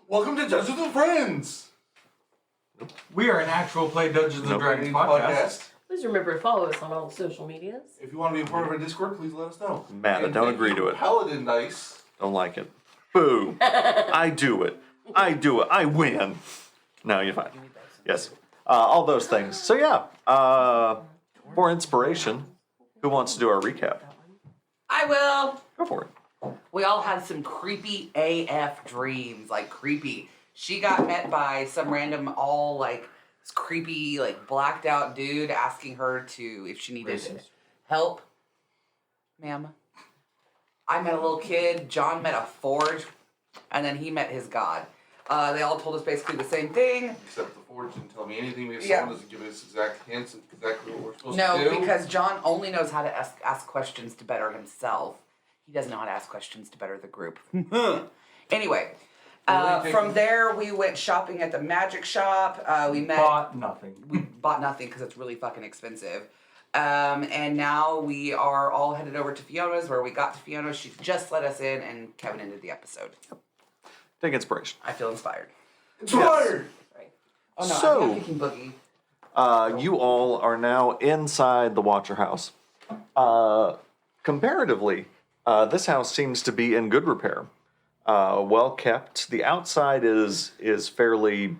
Welcome to Dungeons and Friends. We are an actual play Dungeons and Dragons podcast. Please remember to follow us on all social medias. If you want to be a part of our Discord, please let us know. Matt, I don't agree to it. Paladin dice. Don't like it. Boo. I do it. I win. No, you're fine. Yes. All those things. So yeah, for inspiration, who wants to do our recap? I will. Go for it. We all had some creepy AF dreams, like creepy. She got met by some random creepy, blacked out dude asking her if she needed help. Ma'am. I met a little kid. John met a forge, and then he met his god. They all told us basically the same thing. Except the forge didn't tell me anything because Yeah. someone doesn't give us exact hints of exactly what we're supposed No, to do. because John only knows how to ask questions to better himself. He doesn't know how to ask questions to better the group. Anyway, from there we went shopping at the magic shop. We Bought nothing. We bought nothing because it's really fucking expensive. And now we are all headed over to Fiona's, where we got to Fiona. She just let us in, and Kevin ended the episode. Take inspiration. I feel inspired. Inspired! Right. Oh no, So- I'm picking Boogie. You all are now inside the Watcherhaus. Comparatively, this house seems to be in good repair. Well kept. The outside is fairly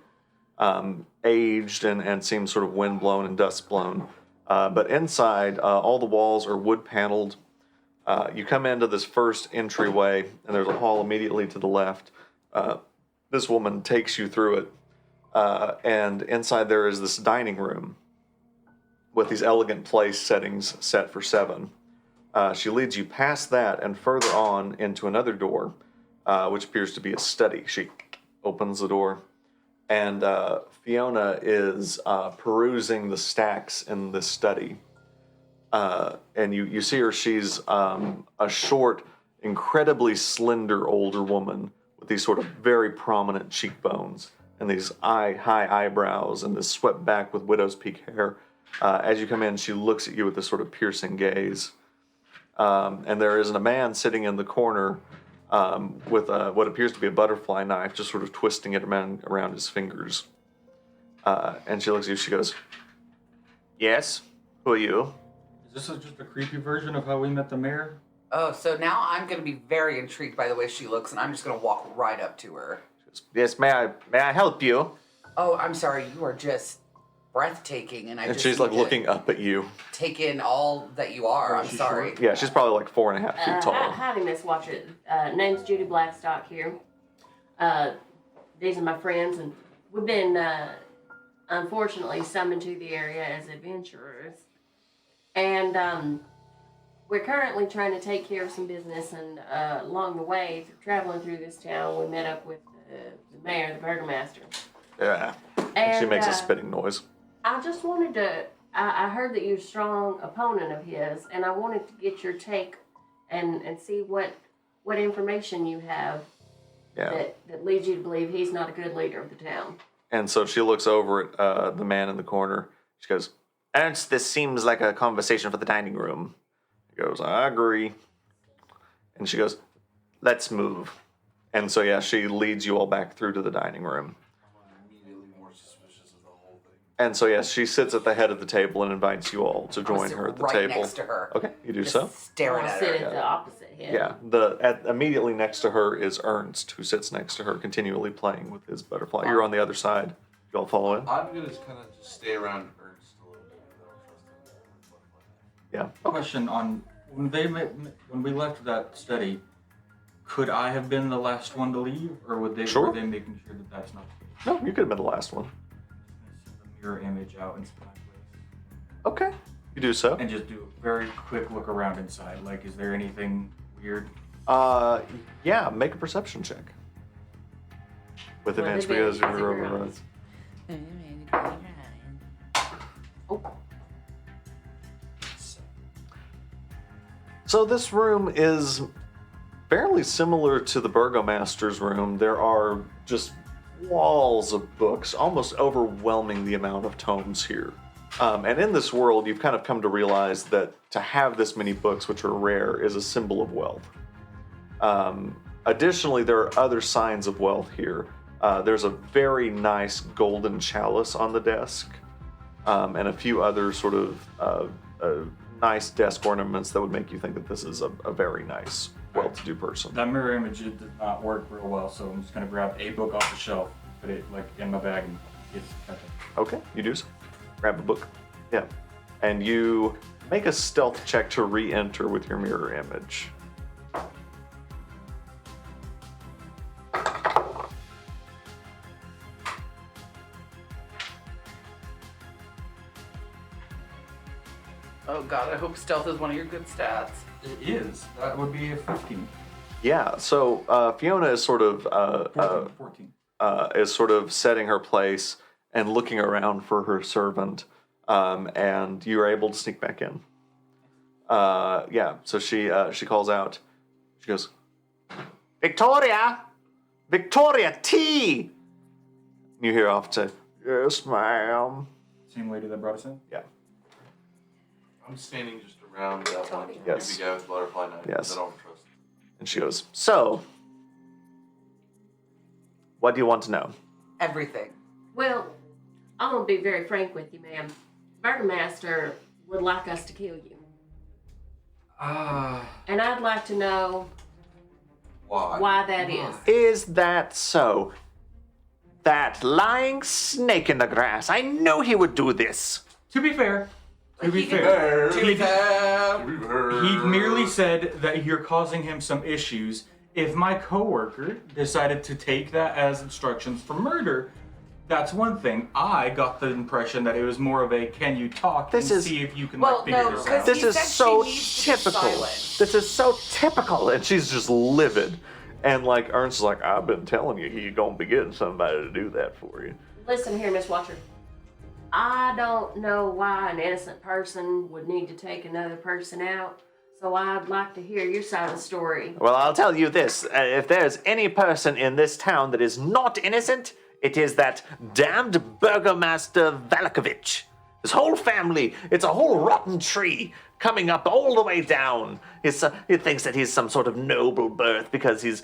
aged and seems sort of wind blown and dust blown. But inside, all the walls are wood paneled. You come into this first entryway, and there's a hall immediately to the left. This woman takes you through it, and inside there is this dining room with these elegant place settings set for 7. She leads you past that and further on into another door, which appears to be a study. She opens the door, and Fiona is perusing the stacks in this study. And you see her, she's a short, incredibly slender older woman with these sort of very prominent cheekbones and these high eyebrows and this swept back with widow's peak hair. As you come in, she looks at you with this sort of piercing gaze. And there is a man sitting in the corner with what appears to be a butterfly knife, just sort of twisting it around his fingers. And she looks at you, she goes, "Yes, who are you?" Is this just a creepy version of how we met the mayor? Oh, so now I'm going to be very intrigued by the way she looks, and I'm just going to walk right up to her. She goes, "Yes, may I help you?" Oh, I'm sorry, you are just breathtaking, and And she's like looking up at you. take in all that you are. I'm sorry. Yeah, she's probably like 4.5 feet tall. Howdy, Miss Watcher. Name's Judy Blackstock here. These are my friends, and we've been, unfortunately, summoned to the area as adventurers. And we're currently trying to take care of some business, and along the way, traveling through this town, we met up with the mayor, the burgomaster. Yeah. And She makes a spitting noise. I just wanted to, I heard that you're a strong opponent of his, and I wanted to get your take and see what information you have Yeah. that leads you to believe he's not a good leader of the town. And so she looks over at the man in the corner. She goes, "Ernst, this seems like a conversation for the dining room." He goes, "I agree." And she goes, "Let's move." And so, yeah, she leads you all back through to the dining room. I'm immediately more suspicious of the whole thing. And so, yes, she sits at the head of the table and invites you all to join her at the right table. next to her. Okay, you do Just so. staring I'll at sit her. at the opposite head. Yeah, immediately next to her is Ernst, who sits next to her, continually playing with his butterfly. You're on the other side. You all follow in? I'm going to kind of just stay around Ernst a little bit. I don't trust him. Yeah. Question on when we left that study, could I have been the last one to leave, or were they making sure that that's not the case? No, you could have been the last one. Send the mirror image out and spy place. Okay. You do so. And just do a very quick look around inside. Like, is there anything weird? Yeah, make a perception check. With With advantage because advantage, you're zero. over. Oh, So this room is fairly similar to the Burgomaster's room. There are just walls of books, almost overwhelming the amount of tomes here. And in this world, you've kind of come to realize that to have this many books, which are rare, is a symbol of wealth. Additionally, there are other signs of wealth here. There's a very nice golden chalice on the desk, and a few other sort of nice desk ornaments that would make you think that this is a very nice, well-to-do person. That mirror image did not work real well, so I'm just gonna grab a book off the shelf, put it like in my bag, and get it. Okay, you do so. Grab a book. Yeah. And you make a stealth check to re-enter with your mirror image. Oh god, I hope stealth is one of your good stats. It is. That would be a 15. Yeah, so Fiona is sort of 14. is sort of setting her place and looking around for her servant, and you are able to sneak back in. Yeah, so she calls out. She goes, "Victoria, Victoria, tea." You hear off to, "Yes, ma'am." Same lady that brought us in? Yeah. I'm standing just around that one Yes. creepy guy with butterfly knife Yes. that I don't trust. And she goes, "So, what do you want to know?" Everything. Well, I'm gonna be very frank with you, ma'am. Burgomaster would like us to kill you. And I'd like to know why that is. Is that so? That lying snake in the grass. I knew he would do this. To be fair, To be fair. he merely said that you're causing him some issues. If my coworker decided to take that as instructions for murder, that's one thing. I got the impression that it was more of a can you talk and see if you can figure this out. This He is said so she needs to be typical. silent. This is so typical. And she's just livid. And like Ernst is like, "I've been telling you, you're gonna be getting somebody to do that for you." Listen here, Miss Watcher. I don't know why an innocent person would need to take another person out, so I'd like to hear your side of the story. Well, I'll tell you this. If there's any person in this town that is not innocent, it is that damned Burgomaster Valakovich. His whole family, it's a whole rotten tree coming up all the way down. He thinks that he's some sort of noble birth because his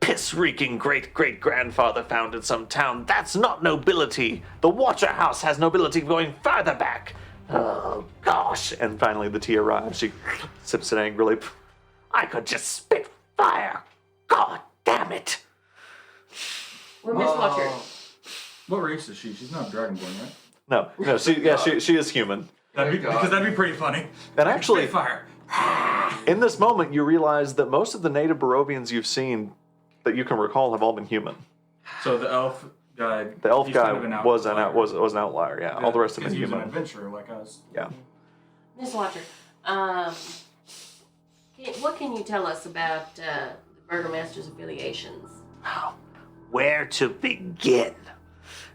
piss-reeking great-great-grandfather founded some town. That's not nobility. The Watcherhaus has nobility going further back. Oh, gosh. And finally the tea arrives. She sips it angrily. I could just spit fire. God damn it. Well, Miss Watcher, What race is she? She's not Dragonborn, right? No, she is human. Because that'd be pretty funny. And actually, Fire. in this moment, you realize that most of the native Barovians you've seen that you can recall have all been human. So the elf guy. The elf he's guy kind of an was an outlier. outlier. Yeah, all the rest of them Because he was an human. adventurer like us. Yeah. Miss Watcher, what can you tell us about the Burgomaster's affiliations? Where to begin?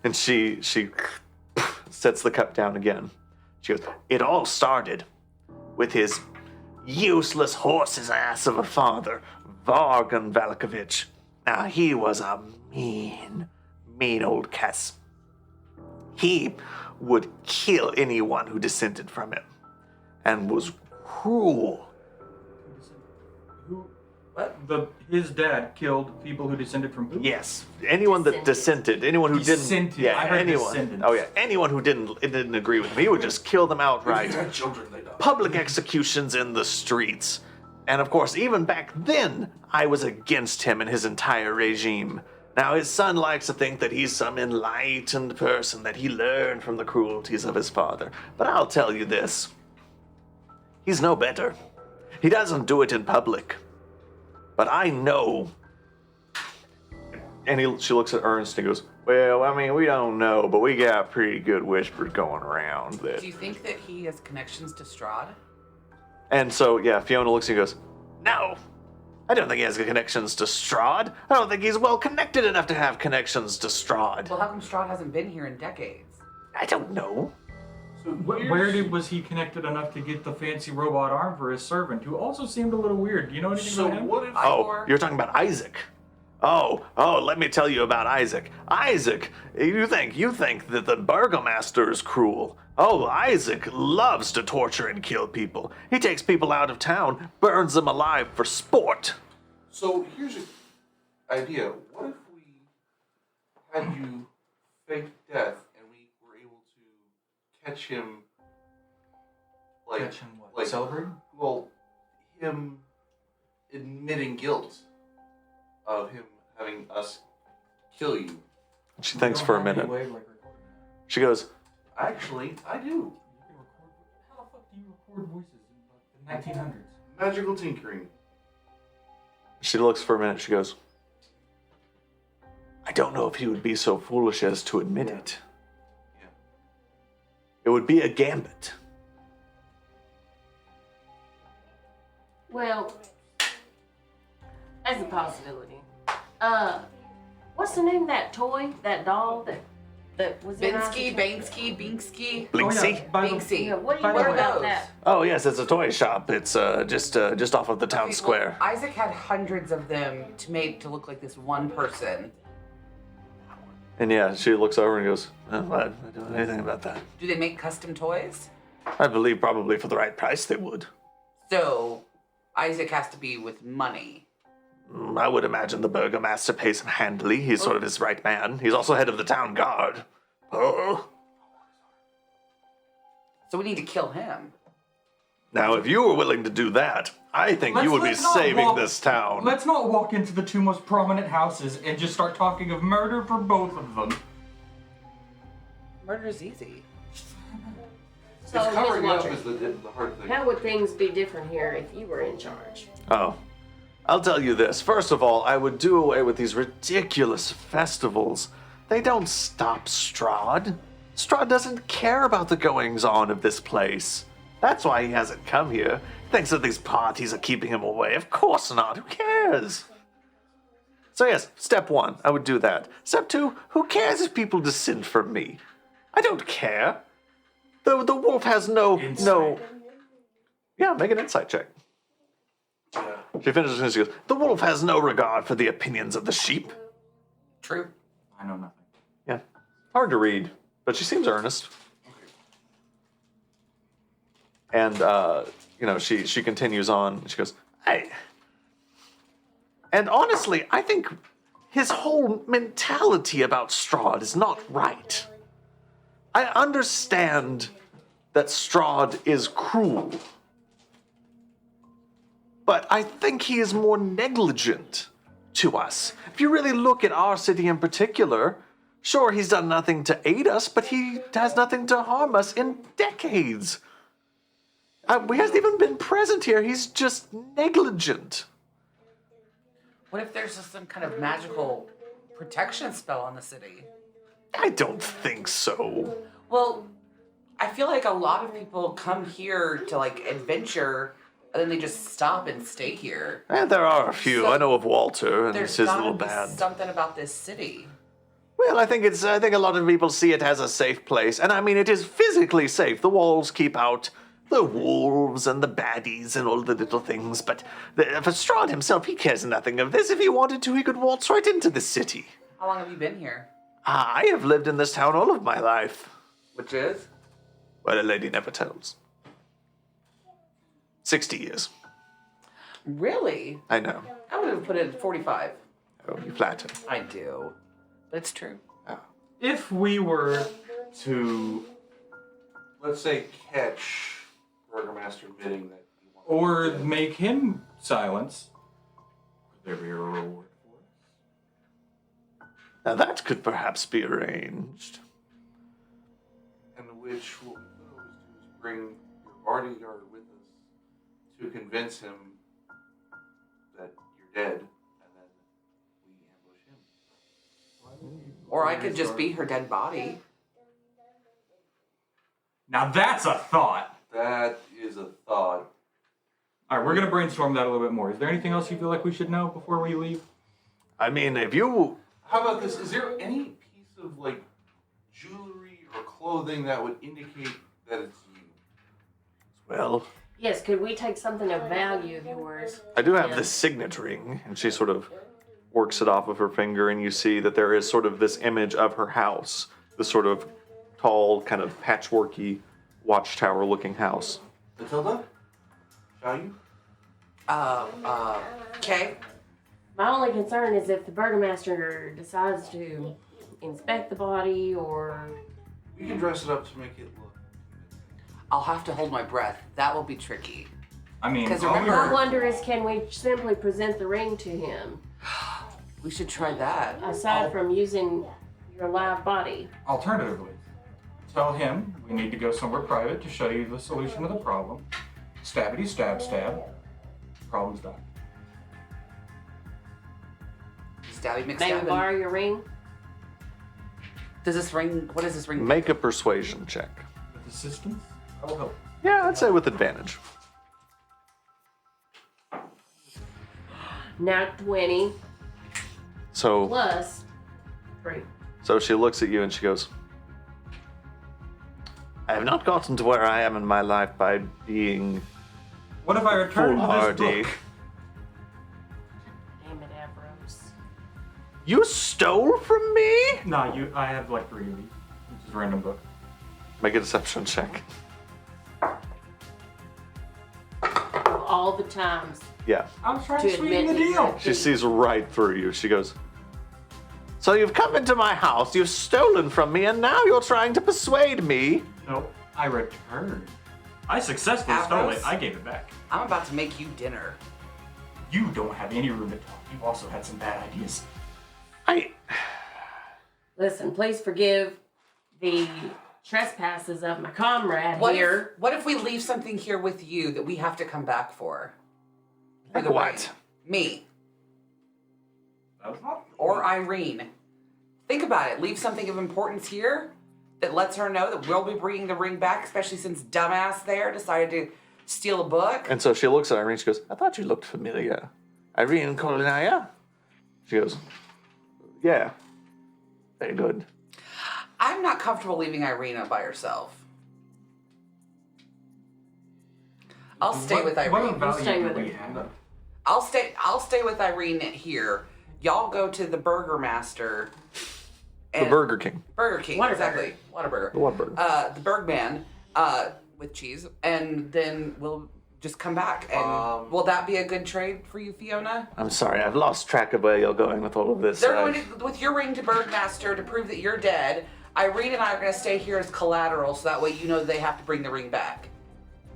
And she sets the cup down again. She goes, "It all started with his useless horse's ass of a father, Vargan Valakovich. Now, he was a mean old cuss. He would kill anyone who dissented from him and was cruel. His dad killed people who descended from who? Yes, anyone that dissented, anyone who Dissented. didn't, I heard anyone. descendants. Oh yeah, anyone who didn't agree with him, he would just kill them outright. Had children, they died. Public executions in the streets, and of course, even back then, I was against him and his entire regime. Now his son likes to think that he's some enlightened person, that he learned from the cruelties of his father. But I'll tell you this: he's no better. He doesn't do it in public. But I know." And she looks at Ernst and goes, "Well, I mean, we don't know, but we got pretty good whispers going around that." Do you think that he has connections to Strahd? And so, yeah, Fiona looks and goes, "No, I don't think he has connections to Strahd. I don't think he's well connected enough to have connections to Strahd. Well, how come Strahd hasn't been here in decades? I don't know." So Was he connected enough to get the fancy robot arm for his servant, who also seemed a little weird? Do you know anything So about him? what if? Oh, you're talking about Isaac. Oh, let me tell you about Isaac. Isaac, you think that the Burgomaster is cruel. Oh, Isaac loves to torture and kill people. He takes people out of town, burns them alive for sport. So here's an idea. What if we had you fake death and we were able to catch him, like, Catch him what? like Celebrating? well, him admitting guilt of him having us kill you. She thinks for a minute. She goes, Actually, I do. You can record. How the fuck do you record voices in like, the 1900s? Magical tinkering. she looks for a minute. She goes, I don't know if he would be so foolish as to admit it. Yeah. It would be a gambit. Well, that's a possibility. What's the name of that toy, that doll that was in Binsky, Bainsky, Binksky. Blinksy? Binksy. Yeah, what do By you the know way- about that? Oh yes, it's a toy shop. It's just off of the town Okay, square. well, Isaac had hundreds of them made to look like this one person. And yeah, she looks over and goes, oh, I don't know anything about that. Do they make custom toys? I believe probably for the right price they would. So Isaac has to be with money. I would imagine the burgomaster pays him handily. He's sort of his right man. He's also head of the town guard. Oh. So we need to kill him. Now, if you were willing to do that, I think you would be Let's not saving walk- this town. Let's not walk into the two most prominent houses and just start talking of murder for both of them. Murder is easy. So, It's Ms. covering up Watcher, is the hard thing. how would things be different here if you were in charge? Oh, I'll tell you this. First of all, I would do away with these ridiculous festivals. They don't stop Strahd. Strahd doesn't care about the goings-on of this place. That's why he hasn't come here. He thinks that these parties are keeping him away. Of course not. Who cares? So yes, step one, I would do that. Step two, who cares if people descend from me? I don't care. The wolf has no. Yeah, make an insight check. Yeah. She finishes and she goes, the wolf has no regard for the opinions of the sheep. True. I know nothing. Yeah. Hard to read, but she seems earnest. And, she continues on. She goes, and honestly, I think his whole mentality about Strahd is not right. I understand that Strahd is cruel. But I think he is more negligent to us. If you really look at our city in particular, sure, he's done nothing to aid us, but he has nothing to harm us in decades. He hasn't even been present here. He's just negligent. What if there's just some kind of magical protection spell on the city? I don't think so. Well, I feel like a lot of people come here to like adventure and then they just stop and stay here. And there are a few. So, I know of Walter and There's his gotta little be band. something about this city. Well, I think a lot of people see it as a safe place. And I mean, it is physically safe. The walls keep out the wolves and the baddies and all the little things. But for Strahd himself, he cares nothing of this. If he wanted to, he could waltz right into the city. How long have you been here? I have lived in this town all of my life. Which is? Well, a lady never tells. 60 years. Really? I know. I would have put it at 45. Oh, you flatter. I do. But it's true. If we were to, Let's say catch Burgermaster admitting that he wants or to be dead. make him silence, would there be a reward for us? Now that could perhaps be arranged. And which what we could always do is bring your bodyguard with us to convince him that you're dead, and then we ambush him. Or I could just be her dead body. Now that's a thought. That is a thought. All right, we're gonna brainstorm that a little bit more. Is there anything else you feel like we should know before we leave? I mean, if you... How about this? Is there any piece of like jewelry or clothing that would indicate that it's you? Well, Yes, could we take something of value of yours? I do have Yeah. this signet ring, and she sort of works it off of her finger, and you see that there is sort of this image of her house, this sort of tall, kind of patchworky, watchtower-looking house. Matilda? Shall you? Okay. My only concern is if the burgomaster decides to inspect the body or? We can dress it up to make it look. I'll have to hold my breath. That will be tricky. I mean, 'Cause all remember- My wonder is, can we simply present the ring to him We should try that. aside from using your live body? alternatively, tell him we need to go somewhere private to show you the solution to the problem. Stabbity stab stab. Problem's done. Stabby May we McStabbin. borrow your ring? Does this ring? What does this ring? Make a persuasion check. With assistance, I'll help. Yeah, I'd say with advantage. Now 20 So, plus 3. so she looks at you and she goes, I have not gotten to where I am in my life by being What if I return this foolhardy. book? Damn it, Avros. You stole from me? Nah, I have like 3 of these. It's just a random book. Make a deception check. All the times. Yeah. I was trying To to sweeten the admit that deal. you're- She sees right through you. She goes, so you've come into my house, you've stolen from me, and now you're trying to persuade me. Nope, I returned. I successfully stole it. Avros? I gave it back. I'm about to make you dinner. You don't have any room to talk. You've also had some bad ideas. Listen, please forgive the trespasses of my comrade here. What if we leave something here with you that we have to come back for? For the What? ring? Me That's not. or Irene. Think about it. Leave something of importance here that lets her know that we'll be bringing the ring back, especially since dumbass there decided to steal a book. And so she looks at Irene. She goes, I thought you looked familiar. Irene Kolinaya? She goes, yeah. Very good. I'm not comfortable leaving Irina by herself. I'll stay with Irene. What value Stay do with we her. have? I'll stay with Irene here. Y'all go to the Burger Master. The Burger King. Burger King, Whataburger. exactly. Whataburger. The Whataburger. The Bergman, with cheese, and then we'll just come back. And will that be a good trade for you, Fiona? I'm sorry, I've lost track of where you're going with all of this. They're going to, with your ring to Bergmaster to prove that you're dead. Irene and I are going to stay here as collateral, so that way you know they have to bring the ring back.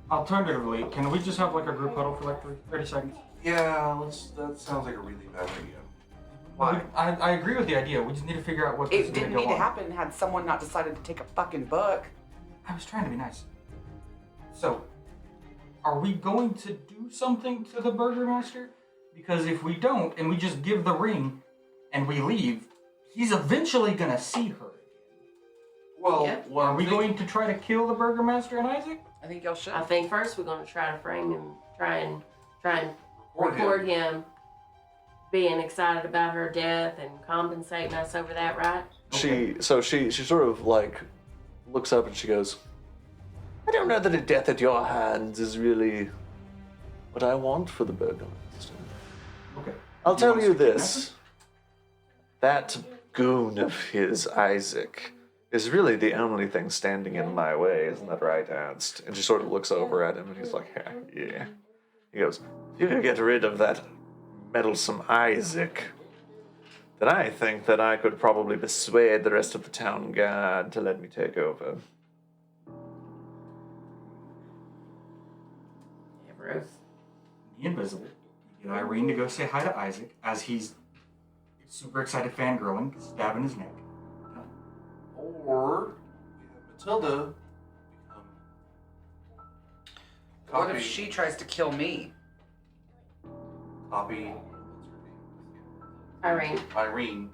Alternatively, can we just have like a group huddle for like 30 seconds? Yeah, that sounds like a really bad idea. Why? I agree with the idea. We just need to figure out what this It is going didn't to go need to on. happen had someone not decided to take a fucking book. I was trying to be nice. So, are we going to do something to the Burger Master? Because if we don't, and we just give the ring, and we leave, he's eventually gonna see her. Well, Yeah. what Are I'm we thinking- going to try to kill the Burger Master and Isaac? I think y'all should. I think first we're going to try to frame him, try and Record him. record him being excited about her death and compensating us over that, right? She sort of like looks up and she goes, I don't know that a death at your hands is really what I want for the Burgomaster. Okay. I'll tell want you us to kidnap this. That goon of his, Isaac, is really the only thing standing in my way, isn't that right, Ernst? And she sort of looks over at him and he's like, yeah. He goes, if you could get rid of that meddlesome Isaac, then I think that I could probably persuade the rest of the town guard to let me take over. Yeah, Bruce. The invisible. You get Irene to go say hi to Isaac as he's super excited fangirling, stabbing his neck. Or we have Matilda become. What Copy. if she tries to kill me? Copy. Irene. Irene,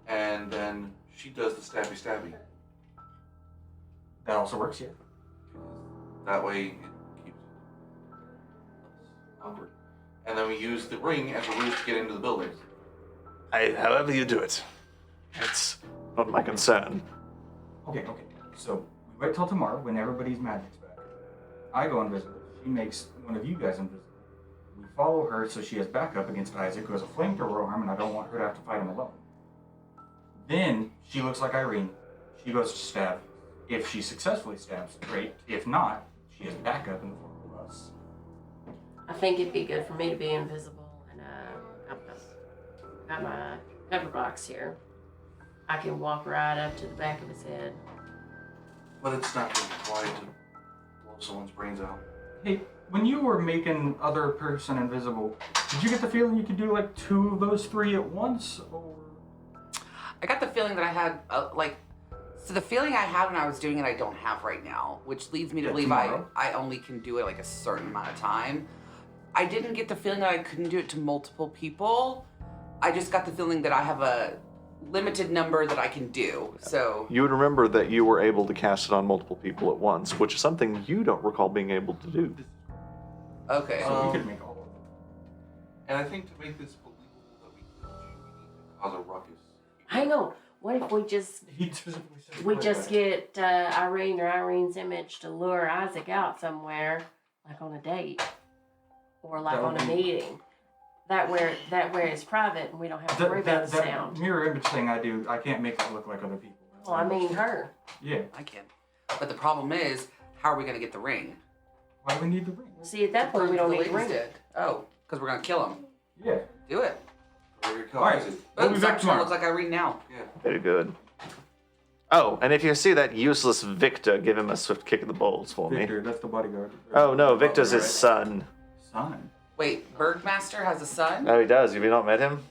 and then she does the stabby. That also works, yeah. That way it keeps it awkward. And then we use the ring as a ruse to get into the building. However you do it, it's not my concern. Okay. So we wait till tomorrow when everybody's magic's back. I go invisible. She makes one of you guys invisible. We follow her so she has backup against Isaac, who has a flamethrower arm, and I don't want her to have to fight him alone. Then she looks like Irene. She goes to stab. If she successfully stabs, great. If not, she has backup in the form of us. I think it'd be good for me to be invisible, and I've got my cover box here. I can walk right up to the back of his head. But it's not really quiet to blow someone's brains out. Hey, when you were making other person invisible, did you get the feeling you could do like 2 of those 3 at once, or? I got the feeling that I had, so the feeling I had when I was doing it, I don't have right now, which leads me to Yeah, believe tomorrow. I only can do it like a certain amount of time. I didn't get the feeling that I couldn't do it to multiple people. I just got the feeling that I have a limited number that I can do. So You would remember that you were able to cast it on multiple people at once, which is something you don't recall being able to do. okay. So we could make all of them. And I think to make this believable that we killed you, we need to cause a ruckus. Hang on. What if we just He specifically said we like just that. get Irene or Irene's image to lure Isaac out somewhere, like on a date, or like That on would a be- meeting. That where it's private and we don't have to worry about the sound. mirror image thing I do, I can't make it look like other people. Well, I mean her. Yeah. I can. But the problem is, how are we gonna get the ring? Why do we need the ring? See, at that point we don't The need to ladies ring. did. Oh, because we're gonna kill him. Yeah. Do it. We're gonna kill Alright. Isaac. We'll be Oops, back I'm trying to tomorrow. look like Irene now. Yeah. Very good. Oh, and if you see that useless Victor, give him a swift kick in the balls for me. Victor, that's the bodyguard. Oh no, Victor's Right? his son. Son. Wait, Bergmaster has a son? Oh, he does. Have you not met him?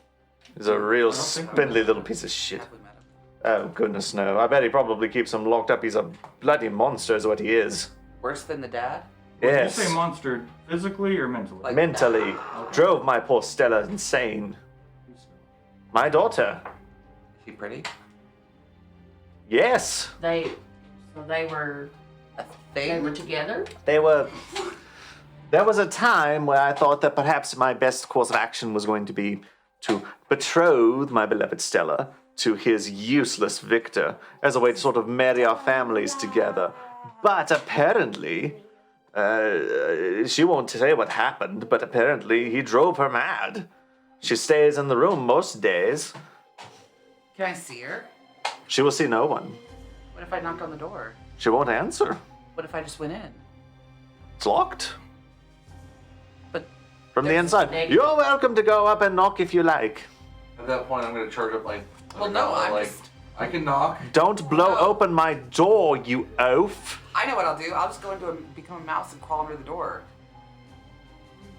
He's a real I don't think I spindly have. little piece of shit. Have we met him? Oh, goodness no. I bet he probably keeps him locked up. He's a bloody monster is what he is. Worse than the dad? Yes. Did you say monster physically or mentally? Like- Mentally. Drove my poor Stella insane. My daughter. Is she pretty? Yes. They were A they were thing? together. They were... There was a time where I thought that perhaps my best course of action was going to be to betroth my beloved Stella to his useless Victor as a way to sort of marry our families together. But apparently, she won't say what happened, but apparently he drove her mad. She stays in the room most days. Can I see her? She will see no one. What if I knocked on the door? She won't answer. What if I just went in? It's locked. But From the There's inside. negative. You're welcome to go up and knock if you like. At that point, I'm gonna charge up my. Well, no, I'm like, just- I can knock. Don't blow No. open my door, you oaf. I know what I'll do. I'll just go into become a mouse and crawl under the door.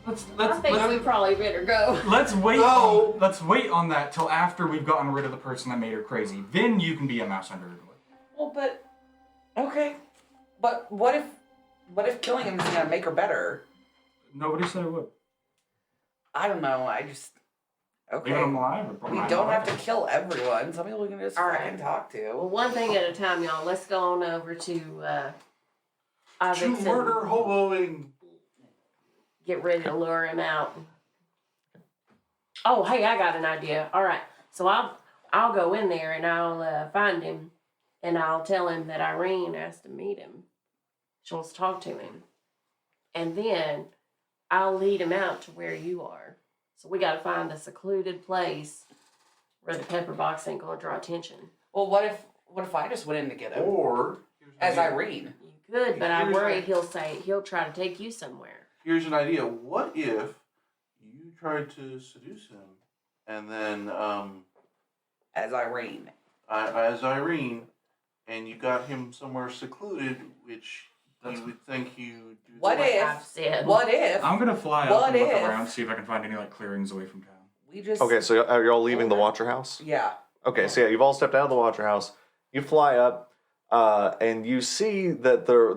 Let's I think we probably better go. let's wait. No. On, let's wait on that till after we've gotten rid of the person that made her crazy. Then you can be a mouse under the door. Well, but okay. But what if killing him is gonna make her better? Nobody said it would. I don't know. I just okay. Leaving them alive. Or We don't have to kill everyone. Some people we can just All right. fucking talk Well, to. one thing at a time, y'all. Let's go on over to To Isaac's and murder hoboing. get ready to lure him out. Oh, hey, I got an idea. All right, so I'll go in there and I'll find him, and I'll tell him that Irene has to meet him. She wants to talk to him, and then I'll lead him out to where you are. So we got to find a secluded place where the pepper box ain't gonna draw attention. Well, what if I just went in to get him Or here's an as idea. Irene? You could, but I'm Here's worried my- he'll try to take you somewhere. Here's an idea. What if you tried to seduce him, and then As Irene. as Irene, and you got him somewhere secluded, which you would think you do. What What if? I've said. What if I'm gonna fly What up and look if- around, see if I can find any like clearings away from town. we just? Okay, so you're all leaving the Watcherhaus? Yeah. Okay, so yeah, you've all stepped out of the Watcherhaus. You fly up, and you see that the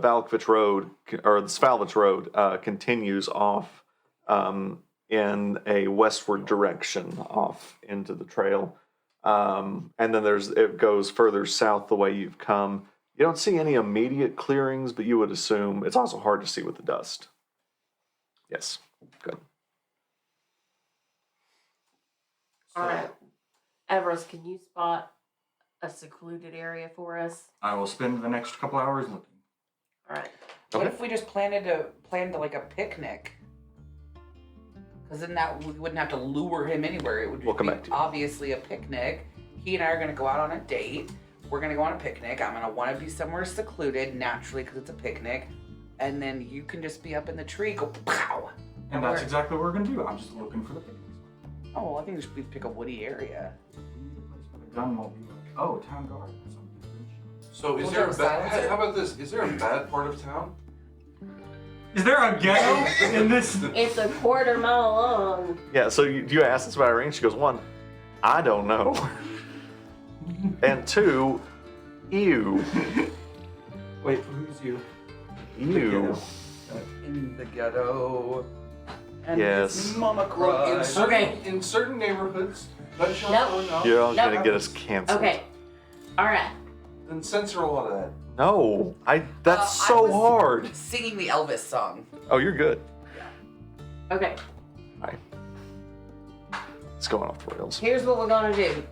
Valkovich Road or the Svalvich Road continues off in a westward direction off into the trail, and then it goes further south the way you've come. You don't see any immediate clearings, but you would assume it's also hard to see with the dust. Yes, good. All right. Everest, can you spot a secluded area for us? I will spend the next couple hours looking. All right. What Okay. if we just planned like a picnic? Because then we wouldn't have to lure him anywhere. It would We'll just come be back to you. obviously a picnic. He and I are going to go out on a date. We're going to go on a picnic. I'm going to want to be somewhere secluded naturally because it's a picnic. And then you can just be up in the tree, go pow. And that's Where- exactly what we're gonna do. I'm just looking for the picnic spot. Oh, well, I think we should pick a woody area. We need a place for the gun won't be like, oh, town guard. So is We'll there do a a silencer. how about this? Is there a bad part of town? Is there a ghetto in this? It's a quarter mile long. Yeah, so you ask this about Irene. She goes, one, I don't know. And two, ew. Wait, who's you? Ew. In the ghetto. And Yes. his mama Look, cries. in certain neighborhoods, gun shops Nope. are enough. You're all Nope. gonna get us canceled. Okay. All right. Then censor a lot of that. No, that's I so was hard. Singing the Elvis song. Oh, you're good. Okay. Hi. It's going off the rails. Here's what we're gonna do.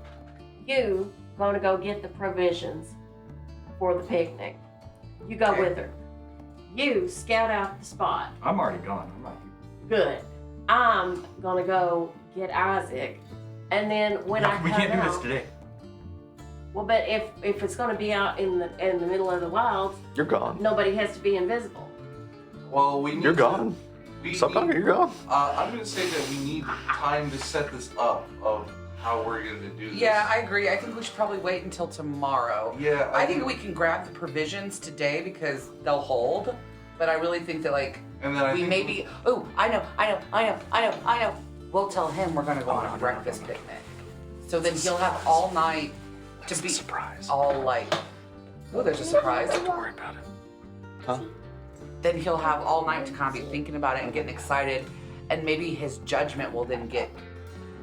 You gonna go get the provisions for the picnic. You go Okay. with her. You scout out the spot. I'm already gone. I'm not here. Good. I'm gonna go get Isaac, and then when I come we can't do out, this today. well, but if it's gonna be out in the middle of the wilds, You're gone. nobody has to be invisible. Well, we need You're to- gone. we Stop need- talking. You're gone. I'm gonna say that we need time to set this up of how we're gonna do this. Yeah, I agree. I think we should probably wait until tomorrow. Yeah, I think we can grab the provisions today because they'll hold. But I really think that And then I we think maybe. Oh, I know. We'll tell him we're gonna go on a breakfast picnic. So then he'll have all night to be surprise. all like. Oh, there's a surprise. Don't worry about it. Huh? Then he'll have all night to kind of be thinking about it and getting excited, and maybe his judgment will then get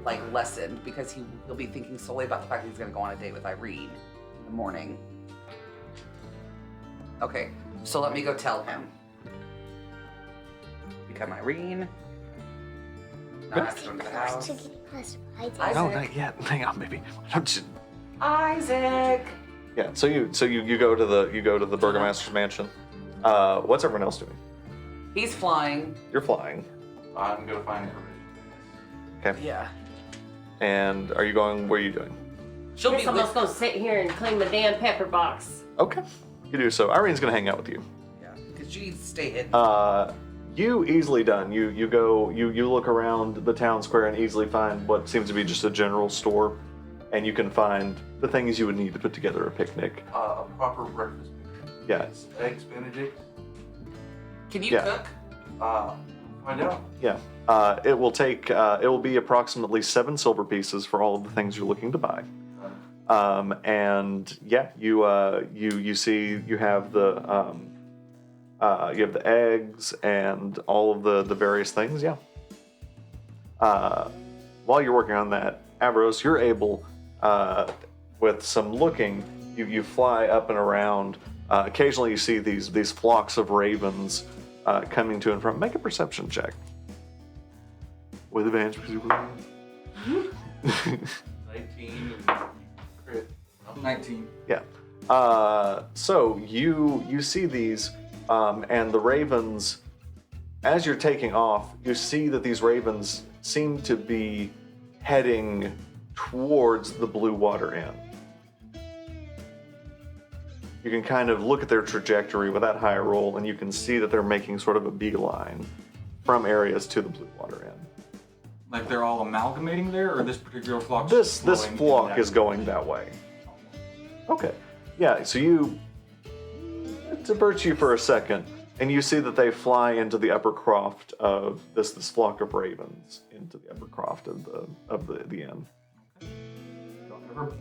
like lessened because he'll be thinking solely about the fact that he's gonna go on a date with Irene in the morning. Okay, so let me go tell him. Become Irene. Not have to come to the house. To give us surprise. Isaac. No, not yet. Hang on, baby. Don't you? Isaac. Yeah. So you go to the burgomaster's mansion. What's everyone else doing? He's flying. You're flying. I'm gonna find provisions. Okay. Yeah. And are you going? Where are you doing? She'll Guess be I'm with. just gonna sit here and clean my damn pepper box. Okay. You do so. Irene's gonna hang out with you. Yeah, because she needs to stay hidden. You easily done. You go. You look around the town square and easily find what seems to be just a general store, and you can find the things you would need to put together a picnic. A proper breakfast. Yeah. It's eggs Benedict. Can you yeah. cook? Find out. Yeah. It will take. It will be approximately 7 silver pieces for all of the things you're looking to buy. And yeah, you see you have the eggs and all of the various things. Yeah. While you're working on that, Avros, you're able, with some looking, you fly up and around. Occasionally, you see these flocks of ravens coming to and from. Make a perception check. With advantage. 19 and crit. 19. Yeah. So you see these, and the ravens, as you're taking off, you see that these ravens seem to be heading towards the Blue Water Inn. You can kind of look at their trajectory with that high roll, and you can see that they're making sort of a beeline from areas to the Blue Water Inn. Like they're all amalgamating there, or this particular flock? This flock is going that way. Okay. Yeah, so you divert you for a second, and you see that they fly into the upper croft of this flock of ravens into the upper croft of the inn. Don't ever-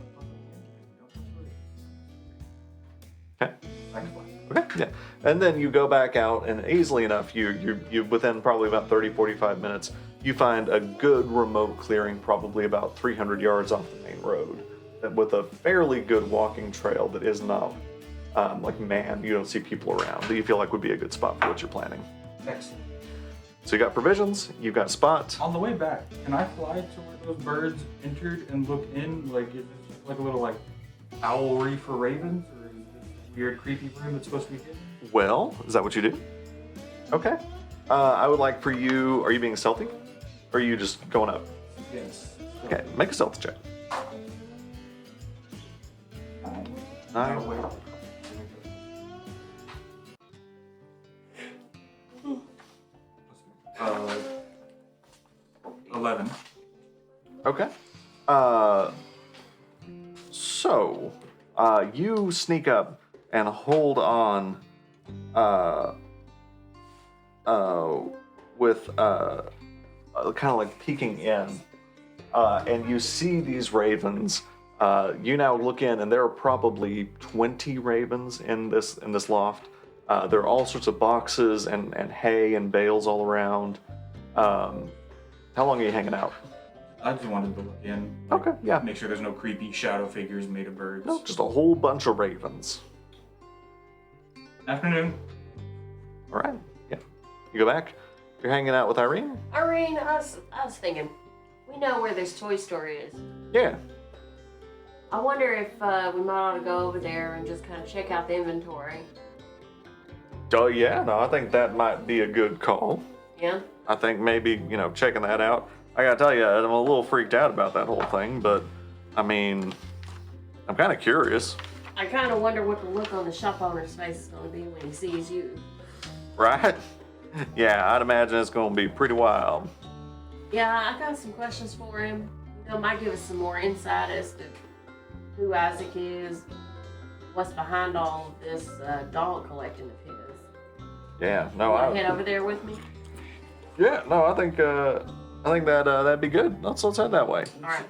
Okay. Thanks, Black. Okay. Yeah. And then you go back out, and easily enough, you within probably about 30-45 minutes, you find a good remote clearing, probably about 300 yards off the main road, with a fairly good walking trail that is not like manned. You don't see people around that you feel like would be a good spot for what you're planning. Excellent. So you got provisions, you've got spot. On the way back, can I fly to where those birds entered and look in? Like, is this just like a little like owlry for ravens, or is this a weird creepy room that's supposed to be hidden? Well, is that what you do? Okay. I would like for you. Are you being stealthy, or are you just going up? Yes. Okay. Make a stealth check. Nine. Oh, wait. 11. Okay. You sneak up and hold on with kind of like peeking in, and you see these ravens. You now look in, and there are probably 20 ravens in this loft. There are all sorts of boxes and hay and bales all around. How long are you hanging out? I just wanted to look in. Okay, yeah. Make sure there's no creepy shadow figures made of birds. No, just a whole bunch of ravens. Afternoon. All right, yeah. You go back. You're hanging out with Irene? Irene, I was thinking, we know where this toy store is. Yeah. I wonder if we might ought to go over there and just kind of check out the inventory. Oh, yeah, no, I think that might be a good call. Yeah? I think maybe, checking that out. I gotta tell you, I'm a little freaked out about that whole thing, but, I mean, I'm kind of curious. I kind of wonder what the look on the shop owner's face is going to be when he sees you. Right? Yeah, I'd imagine it's gonna be pretty wild. Yeah, I got some questions for him. Might give us some more insight as to who Isaac is, what's behind all of this dog collecting of his. Yeah, no, You wanna head over there with me? Yeah, no, I think that that'd be good. Let's head that way. All right.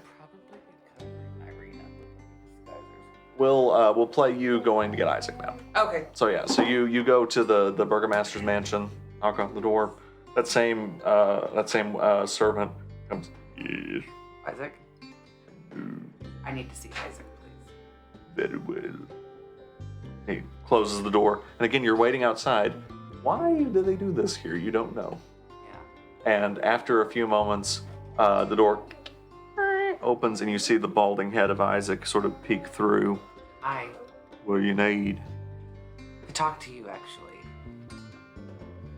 We'll play you going to get Isaac now. Okay. So yeah, so you go to the burgomaster's mansion, knock on the door. That same servant comes. Yes, Isaac? I need to see Isaac, please. very well. He closes the door, and again you're waiting outside. Why do they do this here? You don't know. Yeah. And after a few moments, the door opens, and you see the balding head of Isaac sort of peek through. Hi. What do you need? To talk to you, actually.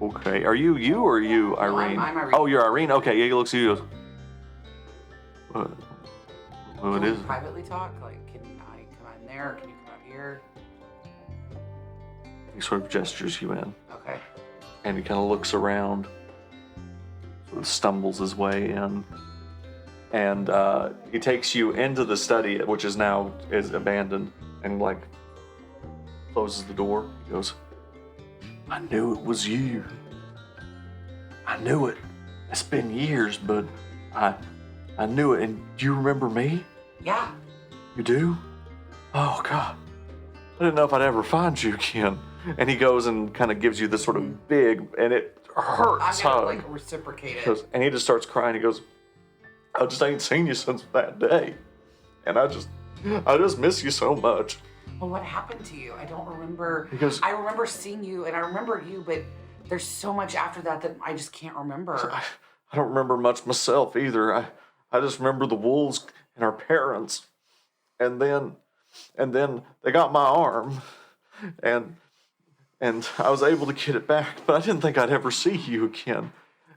Okay, are you or are you Irene? I'm Irene. Oh, you're Irene? Okay, yeah, he looks at you. What? What Can is we it? privately talk? Like, can I come in there? Or can you come out here? He sort of gestures you in, Okay. and he kind of looks around, sort of stumbles his way in, and he takes you into the study, which is abandoned, and like closes the door. He goes, I knew it was you. I knew it. It's been years, but I knew it. And do you remember me? Yeah. You do? Oh, God. I didn't know if I'd ever find you again. And he goes and kind of gives you this sort of big, and it hurts I'm gonna hug. like reciprocate it. And he just starts crying. He goes, I just ain't seen you since that day. And I just miss you so much. Well, what happened to you? I don't remember. Because I remember seeing you, and I remember you, but there's so much after that I just can't remember. I don't remember much myself either. I just remember the wolves and our parents. And then they got my arm, and I was able to get it back, but I didn't think I'd ever see you again.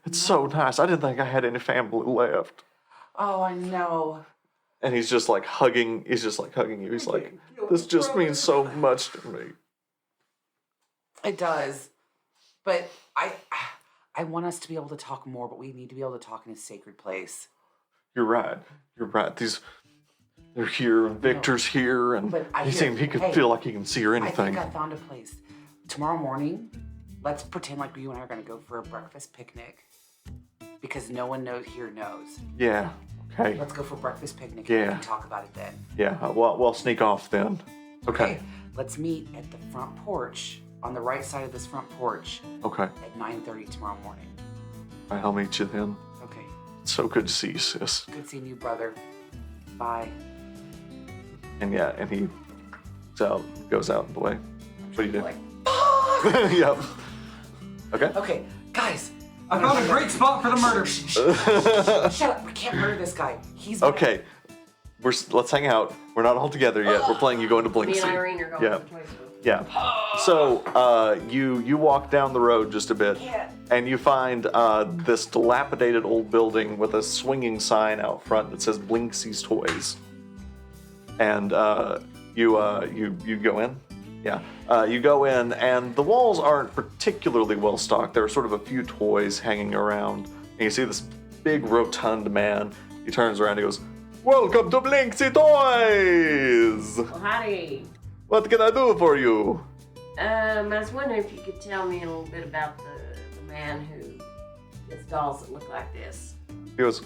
It's so nice. I didn't think I had any family left. Oh, I know. And he's just like hugging you. He's like, this just means so much to me. It does. But I want us to be able to talk more, but we need to be able to talk in a sacred place. You're right. They're here, and Victor's here, and But I he hear- seemed he could hey, feel like he can see or I anything. think I found a place. Tomorrow morning, let's pretend like you and I are going to go for a breakfast picnic. Because no one here knows. Yeah. Okay. Let's go for a breakfast picnic and Yeah. we can talk about it then. Yeah. Well, sneak off then. Okay. Let's meet at the front porch, on the right side of this front porch, Okay. at 9:30 tomorrow morning. All right, I'll meet you then. Okay. It's so good to see you, sis. Good seeing you, brother. Bye. And yeah, and he goes out the way. What do you do? Like, Yep. Okay. okay, guys. I found a great spot for the murder. Shut up. We can't murder this guy. He's gonna- Okay. Let's hang out. We're not all together yet. We're playing you going to Me and Blinksy. Irene are going Yeah. to the toy store. Yeah. So you walk down the road just a bit, Yeah. and you find this dilapidated old building with a swinging sign out front that says Blinksy's Toys. And you go in. Yeah. You go in, and the walls aren't particularly well stocked. There are sort of a few toys hanging around, and you see this big rotund man. He turns around and he goes, Welcome to Blinksy Toys! Well, howdy. What can I do for you? I was wondering if you could tell me a little bit about the man who gets dolls that look like this. He goes,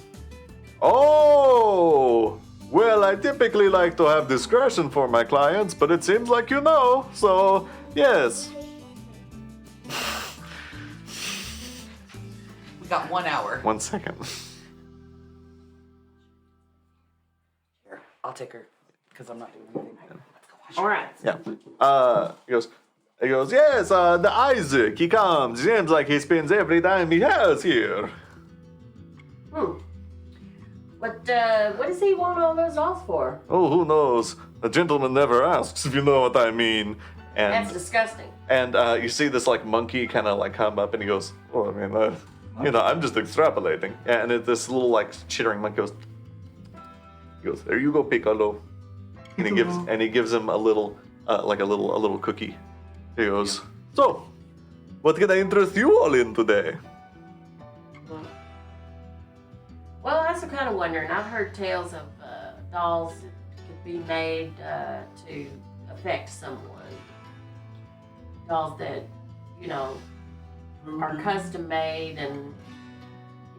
oh! Well, I typically like to have discretion for my clients, but it seems like you know, so yes. We got 1 hour. 1 second. Here, I'll take her because I'm not doing anything. Let's go watch. All right. Yeah. He goes, yes, the Isaac, he comes. Seems like he spends every time he has here. What does he want all those dolls for? Oh, who knows? A gentleman never asks, if you know what I mean. That's And disgusting. you see this like monkey kind of like come up and he goes, oh, I mean, I'm just extrapolating. And this little like chittering monkey goes, there you go, Piccolo. And he gives him a little like a little cookie. He goes, so, what can I interest you all in today? Well, I was kind of wondering. I've heard tales of dolls that could be made to affect someone. Dolls that, are custom made and,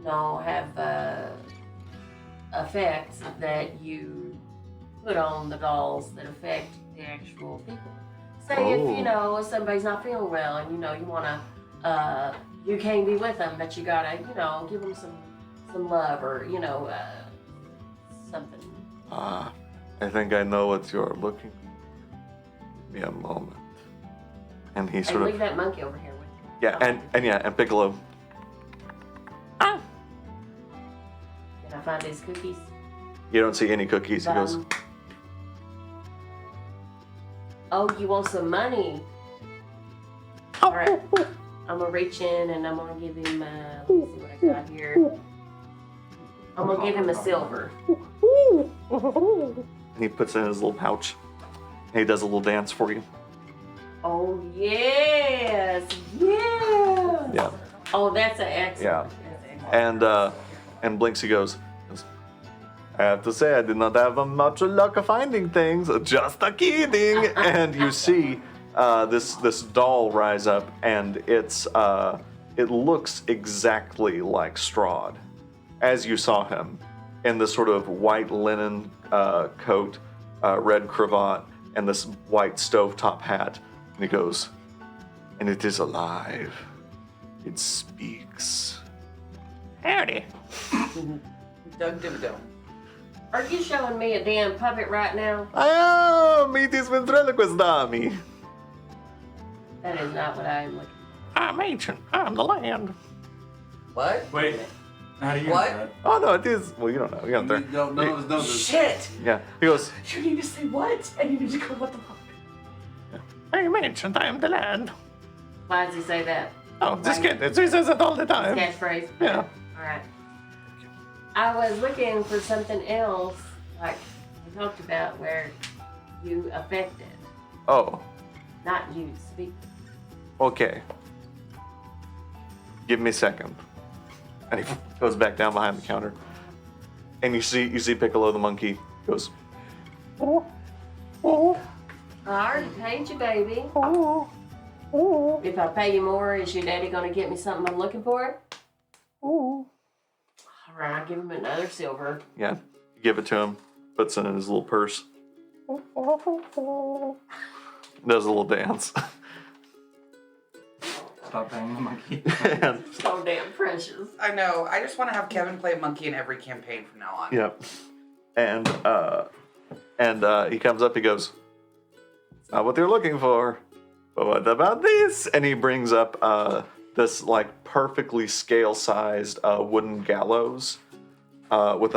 have effects that you put on the dolls that affect the actual people. Say if somebody's not feeling well and you wanna you can't be with them, but you gotta give them some love or something. I think I know what you're looking for. Give me a moment. And he sort And of leave that monkey over here with you. yeah, and Piccolo. Can I find his cookies? You don't see any cookies. He goes, Oh, you want some money? All right. I'm gonna reach in and I'm gonna give him. Let me see what I got here. I'm gonna give him a silver. and he puts it in his little pouch. And he does a little dance for you. Oh yes, yeah. Yeah. Oh, that's an excellent. Yeah. That's excellent. And Blinksy goes, I have to say, I did not have much luck of finding things. Just a kidding. And you see this doll rise up, and it looks exactly like Strahd, as you saw him, in this sort of white linen coat, red cravat, and this white stovetop hat. And he goes, and it is alive. It speaks. Howdy. Doug Dimmadome. Are you showing me a damn puppet right now? I am. It is ventriloquist dummy. That is not what I am looking I'm ancient. I'm the land. What? Wait, how do you What? know that? Oh no, it is. Well, you don't know. You don't know. None of us know this. Shit! Yeah. He goes, You need to say what? And you need to go, what the fuck? I am ancient. I am the land. for. Why does he say that? Oh, just kidding. He says it all the time. Catchphrase? Yeah. Alright. I was looking for something else, like we talked about, where you affected, Oh, not you speak. okay. Give me a second. And he goes back down behind the counter. And you see Piccolo the monkey goes, oh, oh, I already paid you, baby. oh, oh, If I pay you more, is your daddy gonna get me something I'm looking for? oh. Alright, I'll give him another silver. Yeah. You give it to him. Puts it in his little purse. Does a little dance. Stop paying the monkey. and, So damn precious. I know. I just want to have Kevin play monkey in every campaign from now on. Yep. And he comes up, he goes, it's not what you're looking for, but what about this? And he brings up this like perfectly scale-sized wooden gallows with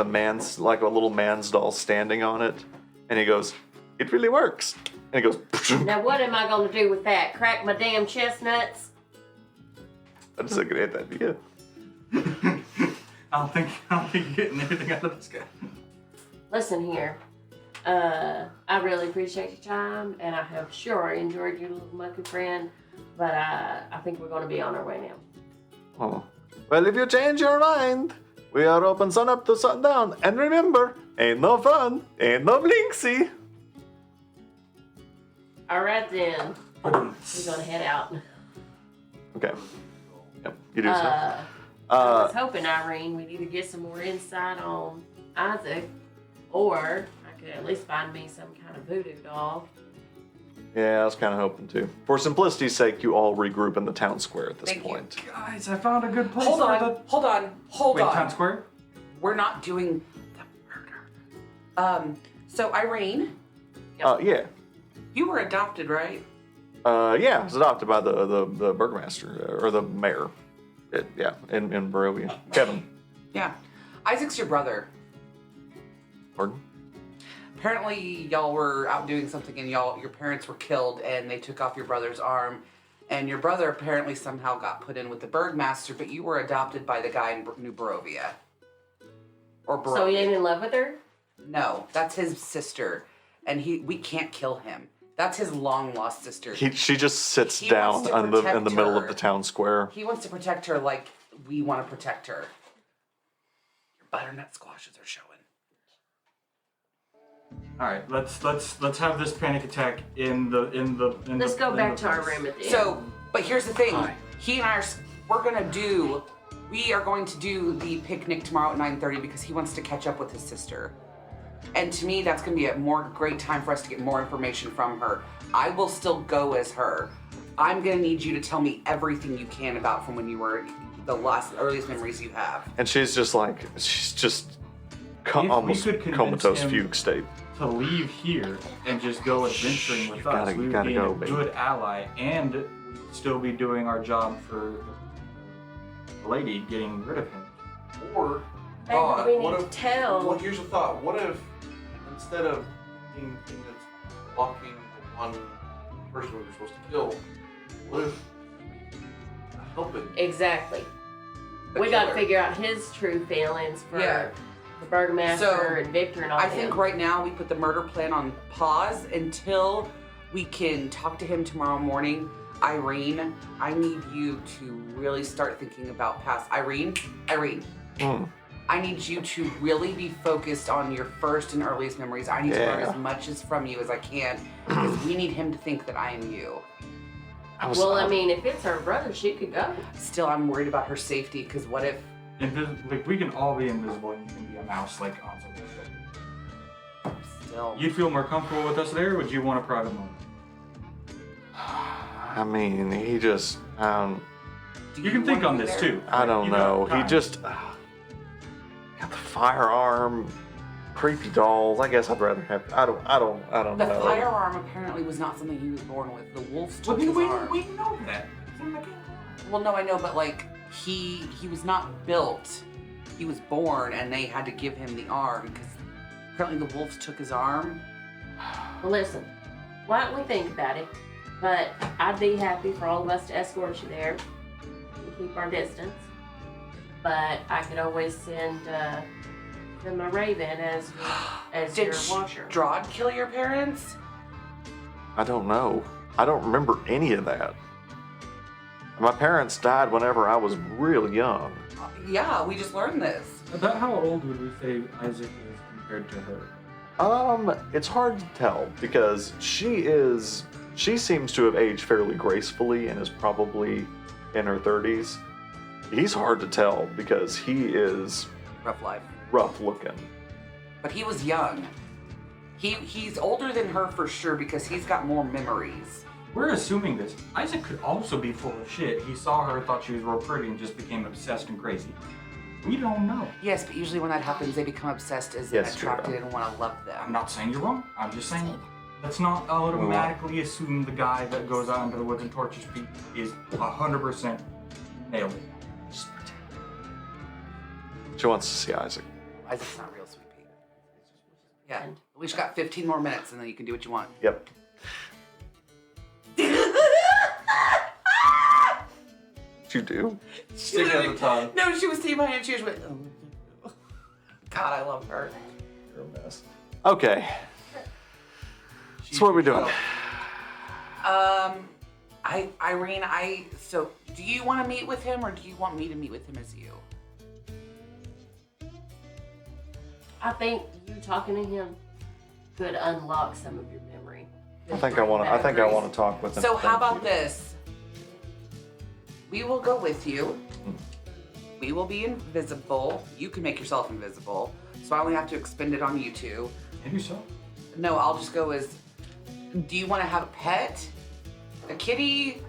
like a little man's doll standing on it. And he goes, it really works. And he goes, Now what am I gonna do with that? Crack my damn chestnuts? that's a great idea. I don't think you're getting anything out of this guy. Listen here. I really appreciate your time, and I have sure enjoyed your little monkey friend, but I think we're gonna be on our way now. Oh. Well, if you change your mind, we are open sun up to sundown. And remember, Ain't no fun. Ain't no blinksy. All right then. We're gonna head out. Okay. Yep. You do so. I was hoping, Irene, we'd either get some more insight on Isaac, or I could at least find me some kind of voodoo doll. Yeah, I was kind of hoping to. For simplicity's sake, you all regroup in the town square at this Thank you. point. Guys, I found a good place Hold for on, hold on, hold Wait, on. Town Square? We're not doing the murder. So Irene, Yeah. you were adopted, right? Yeah, it was adopted by the burgomaster, or the mayor. In Barovia. Kevin. Yeah. Isaac's your brother. Pardon? Apparently, y'all were out doing something, and your parents were killed, and they took off your brother's arm. And your brother apparently somehow got put in with the burgmaster, but you were adopted by the guy in New Barovia. Or Barovia. So he ain't in love with her? No, that's his sister, and we can't kill him. That's his long lost sister. She just sits He down wants to in the protect middle of her. the town square. He wants to protect her like we want to protect her. Your butternut squashes are showing. All right, let's have this panic attack in the. Let's go back to our room at the end. So, but here's the thing. Hi. He and I we are going to do the picnic tomorrow at 9:30 because he wants to catch up with his sister. And to me, that's going to be a great time for us to get more information from her. I will still go as her. I'm going to need you to tell me everything you can about from when you were the earliest memories you have. And she's just If we almost could convince comatose him- fugue state. To leave here and just go adventuring with You've us, gotta- we you would gotta be go, a baby. good ally, and we'd still be doing our job for the lady, getting rid of him. Or, Maybe we what need if, to tell. well, here's a thought. What if, instead of being the thing that's blocking the one person we were supposed to kill, what if helping? Exactly. The We got to killer. figure out his true feelings for Yeah. the burgomaster So, and Victor and all I them. think right now we put the murder plan on pause until we can talk to him tomorrow morning. Irene, I need you to really start thinking about past. Irene, Mm. I need you to really be focused on your first and earliest memories. I need to learn Yeah. as much as from you as I can because we need him to think that I am you. Well, I mean, if it's her brother, she could go. Still, I'm worried about her safety because what if Like we can all be invisible, and you can be a mouse, like on something. still. You'd feel more comfortable with us there, or would you want a private moment? I mean, he just, Do You can think wanna on be this there? too. I don't You got know. He time. just got the firearm, creepy dolls. I guess I'd rather have. I don't The know. firearm apparently was not something he was born with. The wolves took his arm. we know that. It's in the game. Well, no, I know, but like he was not built. He was born, and they had to give him the arm because apparently the wolves took his arm. Well, listen, why don't we think about it? But I'd be happy for all of us to escort you there and keep our distance. But I could always send my Raven as Did your washer. Strahd kill your parents? I don't know. I don't remember any of that. My parents died whenever I was real young. Yeah, we just learned this. About how old would we say Isaac is compared to her? It's hard to tell because she seems to have aged fairly gracefully and is probably in her 30s. He's hard to tell because he is Rough life. rough looking. But he was young. He's older than her for sure because he's got more memories. We're assuming this. Isaac could also be full of shit. He saw her, thought she was real pretty, and just became obsessed and crazy. We don't know. Yes, but usually when that happens, they become obsessed as Yes, attracted true. and want to love I'm them. not saying you're wrong. I'm just saying let's not automatically assume the guy that goes out into the woods and tortures people is 100% nailed it. Just pretend. She wants to see Isaac. Isaac's not real, sweet pea. Yeah, we just got 15 more minutes, and then you can do what you want. Yep. You do? Stick out the tongue. No, she was seeing my hand. She just went. Oh. God, I love her. You're a mess. Okay. So what are we doing? Irene, so do you want to meet with him or do you want me to meet with him as you? I think you talking to him could unlock some of your memory. I think I want to talk with him. So how Thank about you. this? We will go with you. We will be invisible. You can make yourself invisible. So I only have to expend it on you two. Maybe so. No, I'll just go as. Do you want to have a pet? A kitty?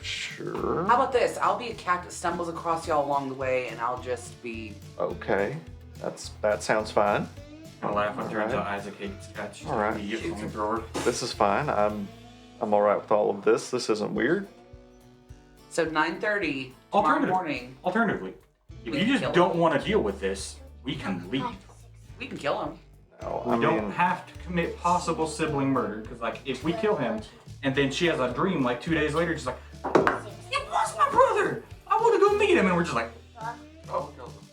Sure. How about this? I'll be a cat that stumbles across y'all along the way, and I'll just be. Okay, that sounds fine. I laugh when it turns Alright. out Isaac hates cats. She's Alright. an idiot flamethrower. This is fine. I'm all right with all of this. This isn't weird. So 9:30 tomorrow Alternative. morning. Alternatively, if We you can just kill don't him. want to deal with this, we can leave. We can kill him. No, We I don't mean, have to commit possible sibling murder, because like if we kill him and then she has a dream like 2 days later, she's like, "It was my brother. I want to go meet him," and we're just like, Oh, kill them.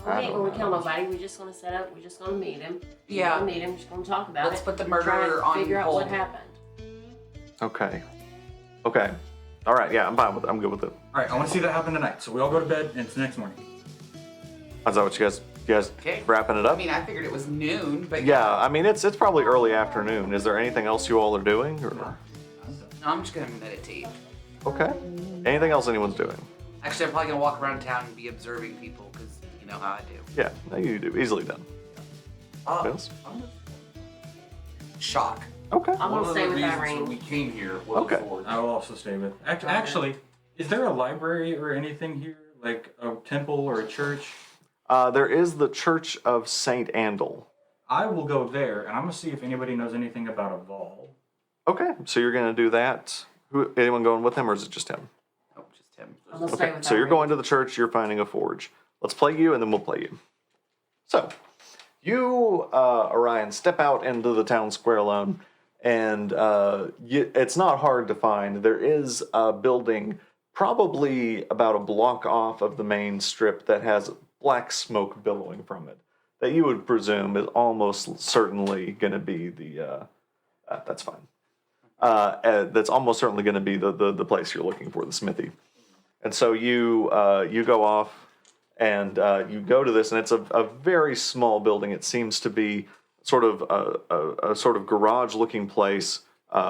We ain't don't gonna kill know. nobody. We're just gonna set up. We're just gonna meet him. Yeah. We're gonna meet him. Just gonna talk about Let's it. put the try murderer and on figure out what hold. happened. okay. All right. Yeah, I'm fine with it. I'm good with it. "All right, I want to see that happen tonight." So we all go to bed, and it's the next morning. Is that what you guys Okay. wrapping it I up? mean, I figured it was noon, but Yeah, I mean it's probably early afternoon. Is there anything else you all are doing? Or? No, I'm just gonna meditate. Okay. Anything else anyone's doing? Actually, I'm probably gonna walk around town and be observing people because you know how I do. Yeah, no, you do. Easily done. Yes? Shock. Okay. I'm One gonna of stay the with reasons Irene. that we came here was Okay. a forge. I will also stay with. Actually, is there a library or anything here, like a temple or a church? There is the Church of Saint Andal. I will go there, and I'm gonna see if anybody knows anything about a Vol. Okay, so you're gonna do that. Anyone going with him, or is it just him? Oh, just him. I'm gonna stay Okay, with so you're Irene. going to the church. You're finding a forge. Let's play you, and then we'll play you. So, you, Orion, step out into the town square alone, and it's not hard to find. There is a building probably about a block off of the main strip that has black smoke billowing from it that you would presume is almost certainly going to be the. That's fine. That's almost certainly going to be the place you're looking for, the smithy. And so you go off and you go to this, and it's a very small building. It seems to be sort of a sort of garage-looking place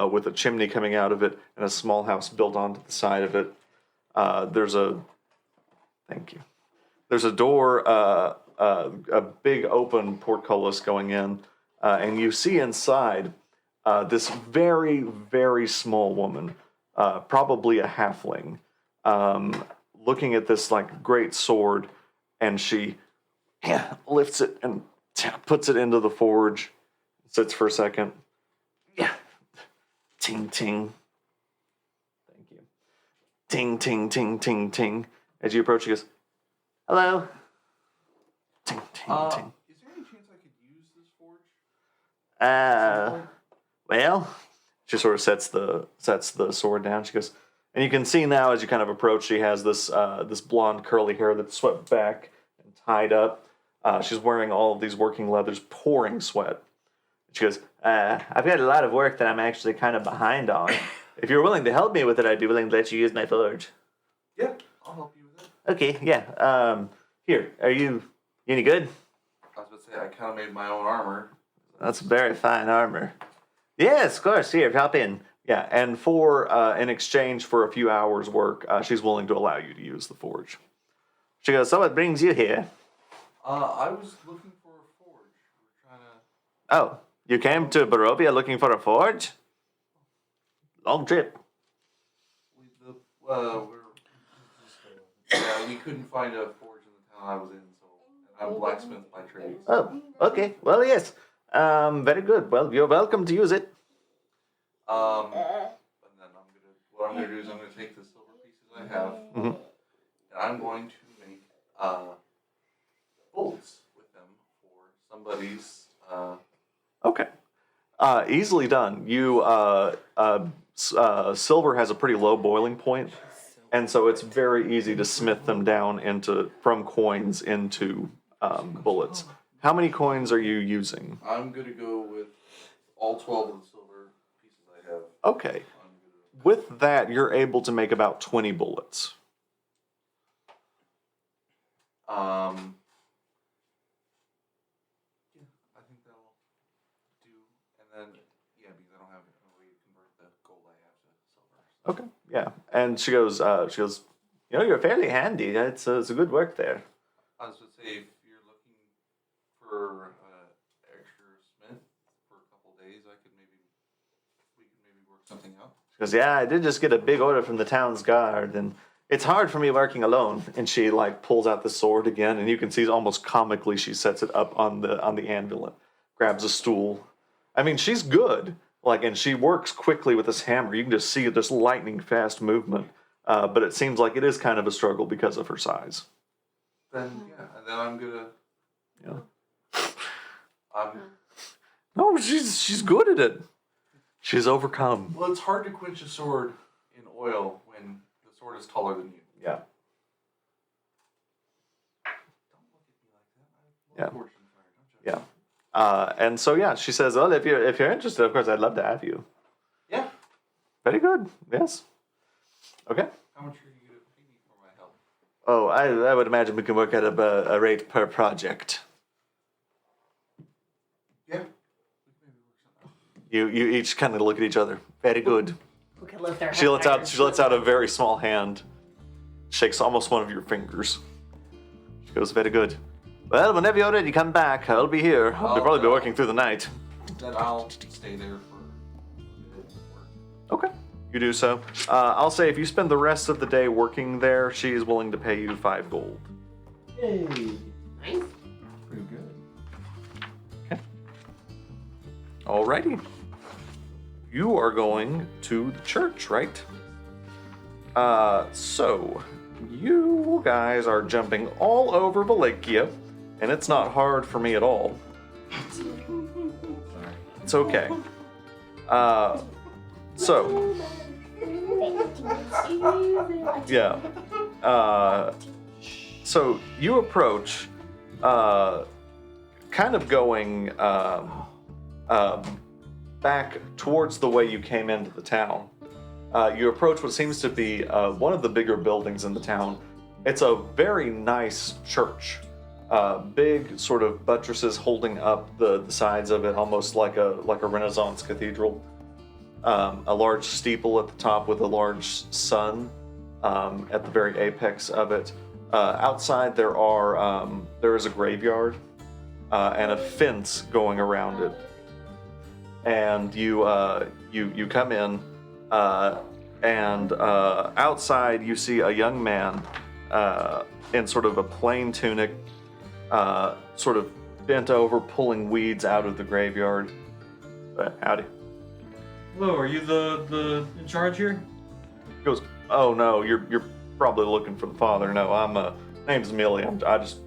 with a chimney coming out of it and a small house built onto the side of it. Thank you. There's a door, a big open portcullis going in, and you see inside this very, very small woman, probably a halfling, looking at this like great sword, and she lifts it and puts it into the forge, sits for a second. Yeah. Ting, ting. Thank you. Ting, ting, ting, ting, ting. As you approach, she goes, "Hello." Ting, ting, ting. Is there any chance I could use this forge? Well, she sort of sets the sword down. She goes, and you can see now as you kind of approach, she has this this blonde curly hair that's swept back and tied up. She's wearing all of these working leathers, pouring sweat. She goes, "I've got a lot of work that I'm actually kind of behind on. If you're willing to help me with it, I'd be willing to let you use my forge." Yeah, I'll help you with it. Okay, yeah. Here, are you any good? I was about to say, I kind of made my own armor. That's very fine armor. Yes, of course. Here, hop in. Yeah, and for in exchange for a few hours' work, she's willing to allow you to use the forge. She goes, "So what brings you here?" I was looking for a forge. We're trying to. "Oh, you came to Barovia looking for a forge? Long trip." We couldn't find a forge in the town I was in, so and I'm a blacksmith by trade. "Oh, okay. Well, yes. Very good. Well, you're welcome to use it." And then what I'm gonna do is I'm gonna take the silver pieces I have, Mhm. and I'm going to make bolts with them for somebody's. Okay. Easily done. Silver has a pretty low boiling point, and so it's very easy to smith them down from coins into bullets. How many coins are you using? I'm gonna go with all 12 of the silver pieces I have. Okay. I'm gonna. With that, you're able to make about 20 bullets. Okay, yeah. And she goes, you're fairly handy. It's a good work there. I was going to say, if you're looking for extra cement for a couple days, we could maybe work something out. She goes, yeah, I did just get a big order from the town's guard, and it's hard for me working alone. And she pulls out the sword again, and you can see almost comically she sets it up on the anvil and grabs a stool. I mean, she's good, and she works quickly with this hammer. You can just see this lightning fast movement, but it seems like it is kind of a struggle because of her size. Then and then I'm gonna. Yeah. No, she's good at it. She's overcome. Well, it's hard to quench a sword in oil when the sword is taller than you. Yeah. Don't look at me like that. I love fortune fire. Don't judge Yeah. And so she says, well, if you're interested, of course, I'd love to have you. me. Yeah. Very good. Yes. Okay. How much are you gonna pay me for my help? Oh, I would imagine we can work at a rate per project. Yeah. We can maybe work something out. You each kind of look at each other. Very good. We could lift our She lets out a very small hand, shakes almost one of your fingers. She goes, very good. Well, whenever you're ready, come back. I'll be here. I'll probably be working through the night. Then I'll stay there for a bit and work. Okay. You do so. I'll say if you spend the rest of the day working there, she is willing to pay you 5 gold. Yay. Nice. Pretty good. Okay. Alrighty. You are going to the church, right? So you guys are jumping all over Valakia, and it's not hard for me at all. Sorry. It's okay. So yeah. So you approach, kind of going back towards the way you came into the town. You approach what seems to be one of the bigger buildings in the town. It's a very nice church. Big sort of buttresses holding up the sides of it, almost like a Renaissance cathedral. A large steeple at the top with a large sun at the very apex of it. Outside there is a graveyard and a fence going around it. And you come in, and outside you see a young man in sort of a plain tunic, sort of bent over, pulling weeds out of the graveyard. Howdy. Hello, are you the in charge here? He goes, oh no, you're probably looking for the father. No, name's Millie. I just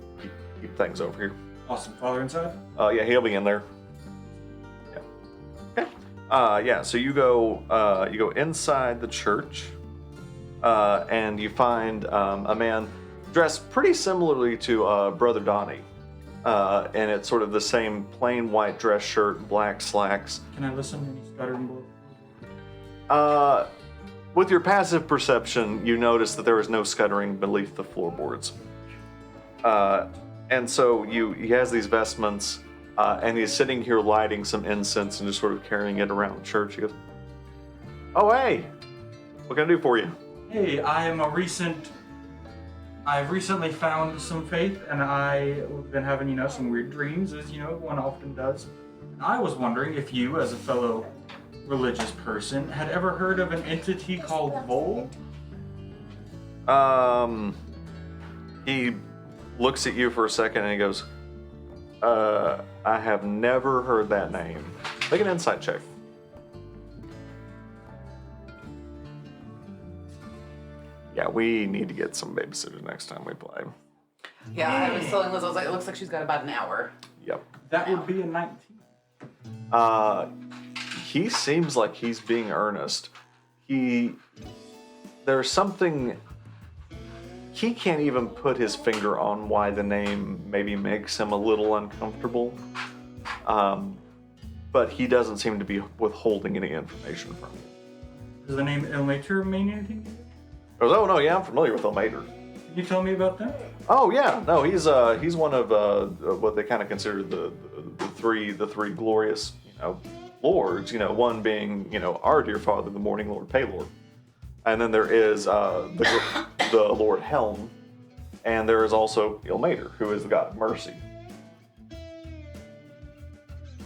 keep things over here. Awesome. Father inside? Yeah, he'll be in there. Yeah. Okay. Yeah. So you go inside the church, and you find a man dressed pretty similarly to Brother Donnie, and it's sort of the same plain white dress shirt, black slacks. Can I listen to any stuttering blow? With your passive perception, you notice that there is no scuttering beneath the floorboards. And so he has these vestments, and he's sitting here lighting some incense and just sort of carrying it around the church. He goes, oh, hey, what can I do for you? Hey, I've recently found some faith, and I've been having, some weird dreams, as one often does. And I was wondering if you, as a fellow religious person, had ever heard of an entity called Vol? He looks at you for a second and he goes, I have never heard that name. Make an insight check. Yeah, we need to get some babysitters next time we play. Yeah, I was telling Liz, I was like, it looks like she's got about an hour. Yep. That would be a 19. He seems like he's being earnest. There's something, he can't even put his finger on why the name maybe makes him a little uncomfortable. But he doesn't seem to be withholding any information from you. Does the name Ilmater mean anything to you? He goes, oh no, yeah, I'm familiar with Ilmater. Can you tell me about that? Oh yeah, no, he's one of what they kind of consider the three glorious lords. One being our dear father, the Morning Lord Paylor, And then there is the Lord Helm, and there is also Ilmater, who is the god of mercy.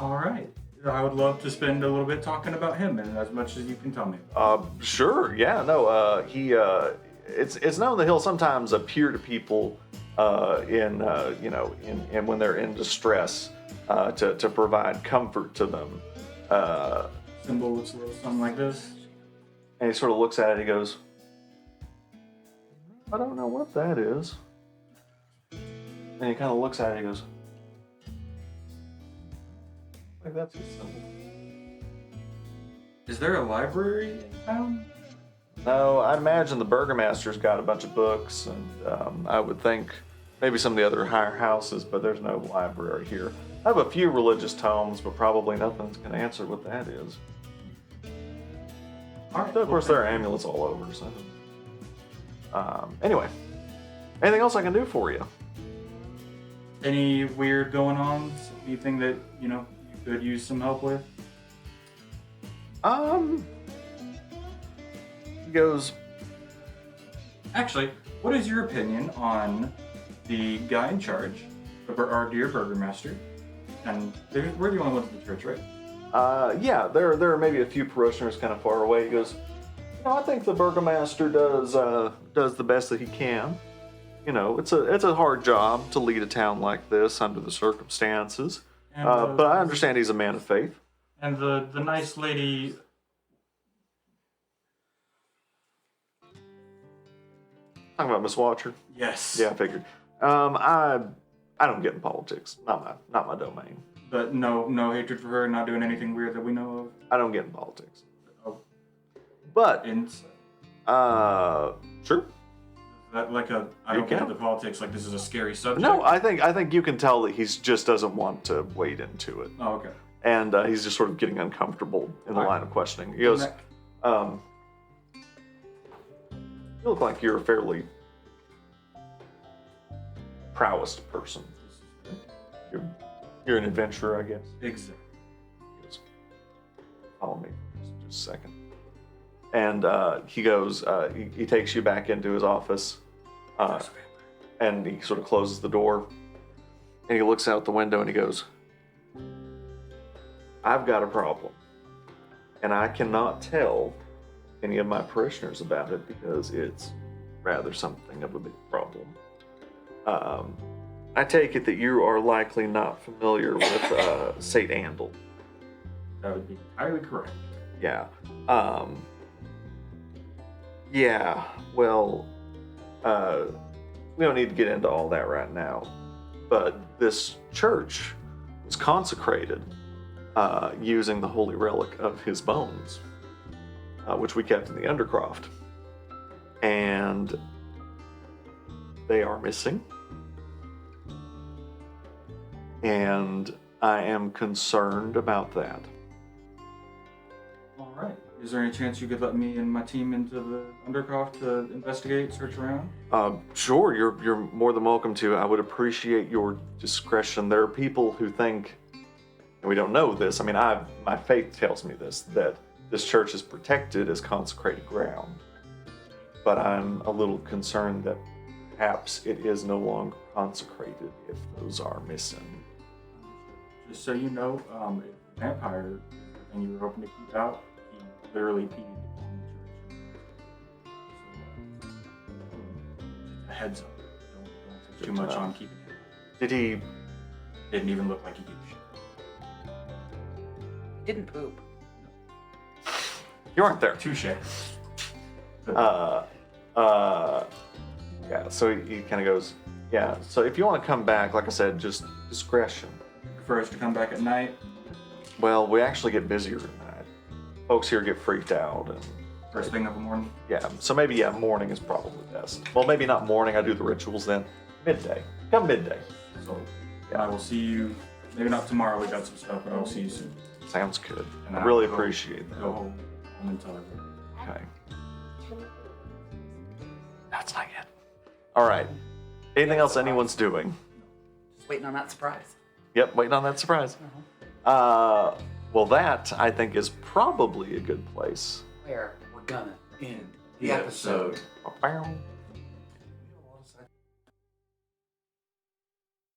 All right. I would love to spend a little bit talking about him, and as much as you can tell me. Sure, yeah, no, it's known that he'll sometimes appear to people in when they're in distress to provide comfort to them. Symbol looks a little something like this. And he sort of looks at it, he goes, I don't know what that is. And he kind of looks at it, he goes, like that's his symbol. Is there a library in town? No, I imagine the burgomaster's got a bunch of books, and I would think maybe some of the other higher houses, but there's no library here. I have a few religious tomes, but probably nothing's going to answer what that is. All right. So of course, there are amulets all over, so. Anyway, anything else I can do for you? Any weird going on? Anything that, you could use some help with? He goes, Actually, what is your opinion on the guy in charge, our dear burgomaster? And we're the only ones in the church, right? yeah, there are maybe a few parishioners kind of far away. He goes, I think the burgomaster does the best that he can. It's a hard job to lead a town like this under the circumstances. And, but I understand he's a man of faith. And the nice lady. Talking about Miss Watcher. Yes. Yeah, I figured. I don't get in politics. Not my domain. But no hatred for her. Not doing anything weird that we know of. I don't get in politics. Oh. But sure. That like a I don't get into politics. Like this is a scary subject. No, I think you can tell that he just doesn't want to wade into it. Oh, okay. And he's just sort of getting uncomfortable in the line of questioning. He goes, you look like you're a fairly prowessed person. You're an adventurer, I guess. Exactly. He goes, follow me for just a second. And he goes, he takes you back into his office, and he sort of closes the door, and he looks out the window and he goes, I've got a problem, and I cannot tell any of my parishioners about it because it's rather something of a big problem. I take it that you are likely not familiar with St. Andal. That would be entirely correct. Yeah. Yeah, well, we don't need to get into all that right now, but this church was consecrated using the holy relic of his bones, which we kept in the Undercroft. And they are missing. And I am concerned about that. All right. Is there any chance you could let me and my team into the Undercroft to investigate, search around? Sure, you're more than welcome to. I would appreciate your discretion. There are people who think, and we don't know this, I mean, my faith tells me this, that this church is protected as consecrated ground. But I'm a little concerned that perhaps it is no longer consecrated if those are missing. Just so you know, if vampire and you were hoping to keep out, he literally peed on the church. So, just a heads up. Don't take too much on keeping him. Did he? Didn't even look like he gave a shit. Didn't poop. You weren't there. Touche. Yeah, so he kind of goes, yeah, so if you want to come back, like I said, just discretion. For us to come back at night. Well, we actually get busier at night. Folks here get freaked out. And First thing of the morning. yeah, so maybe, morning is probably best. Well, maybe not morning, I do the rituals then. Midday. Come midday. So I will see you, maybe not tomorrow, we got some stuff, but I will see you soon. Sounds good. And I I'll really go- appreciate that. Go home and tell everyone. Okay. That's not yet. All right. Anything else anyone's doing? Just waiting on that surprise. Yep, waiting on that surprise. Well, that, I think, is probably a good place. Where we're gonna end the episode. Bow.